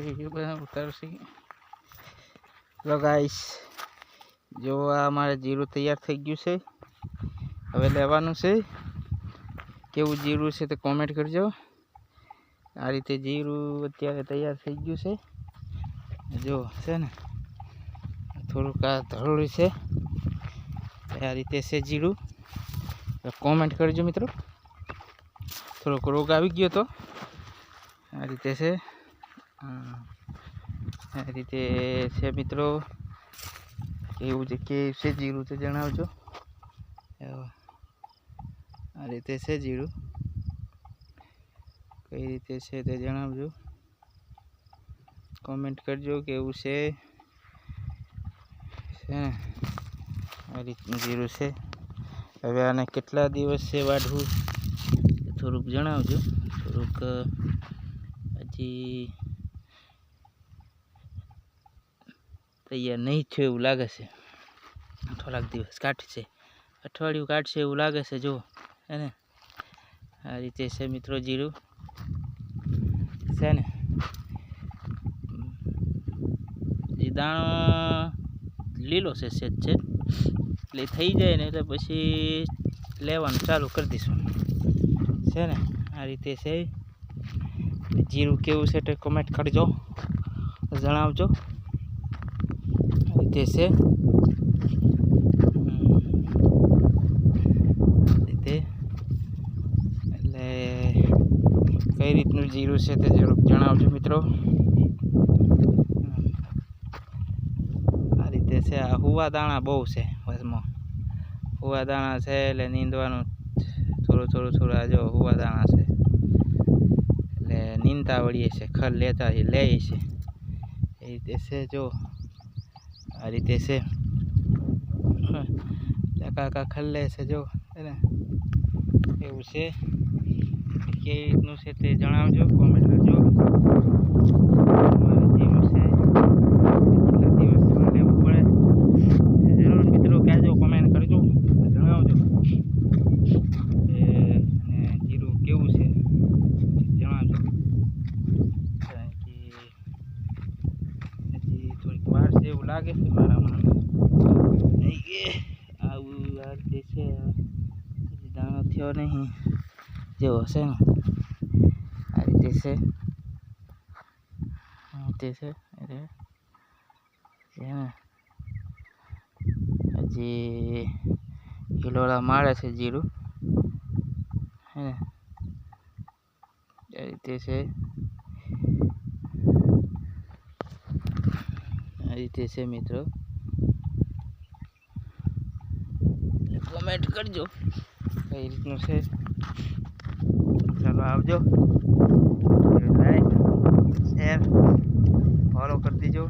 ઉતારશે લો guys, જો આ અમારે જીરું તૈયાર થઈ ગયું છે, હવે લેવાનું છે. કેવું જીરું છે તે કોમેન્ટ કરજો. આ રીતે જીરું અત્યારે તૈયાર થઈ ગયું છે. જો છે ને થોડુંક આ ધરોળી છે, આ રીતે છે જીરું. કોમેન્ટ કરજો મિત્રો. થોડોક રોગ આવી ગયો તો આ રીતે છે. આ રીતે છે મિત્રો. કેવું છે જીરું તો જણાવજો. આ રીતે છે જીરું, કઈ રીતે છે તે જણાવજો. કોમેન્ટ કરજો કેવું છે ને. આ રીતનું જીરું છે. હવે આને કેટલા દિવસ છે વાઢવું થોડુંક જણાવજો. થોડુંક હજી તૈયાર નહીં થયું એવું લાગે છે. થોડાક દિવસ કાઢશે, અઠવાડિયું કાઢશે એવું લાગે છે. જો એને આ રીતે છે મિત્રો જીરું છે ને. જે દાણો લીલો છે સેજ છે, એટલે થઈ જાય ને એટલે પછી લેવાનું ચાલુ કરી દઈશું છે ને. આ રીતે છે જીરું. કેવું છે તે કોમેન્ટ કરજો, જણાવજો. આ રીતે છે રીતે. એટલે કઈ રીતનું જીરું છે તે જરૂર જણાવજો મિત્રો. આ રીતે છે. આ હુવા દાણા બહુ છે વચમાં. હુવા દાણા છે એટલે નીંદવાનું થોડું આ જો હુવા દાણા છે એટલે નીંદતા વળીએ છે, ખર લેતા લે છે. એ રીતે છે જો. આ રીતે છે કાકા ખલ્લે છે જો એને. એવું છે. કેવી રીતનું છે તે જણાવજો, કોમેન્ટ કરજો. જીરું છે કેટલા દિવસમાં લેવું પડે જરૂર મિત્રો કહેજો, કોમેન્ટ કરજો, જણાવજો. અને જીરું કેવું છે જણાવજો. હજી થોડીક વાર છે એવું લાગે છે મારામાં. નહીં કે આવું આ રીતે છે. હજી દાણો થયો નહીં જેવો છે ને. આ રીતે છે. તે છે ને હજી હિલોળા મારે છે જીરું હે ને. આ રીતે છે. આ રીતે છે મિત્રો. કોમેન્ટ કરજો કઈ રીતનું છે. ચાલો આવજો. લાઈક શેર ફોલો કરી દેજો.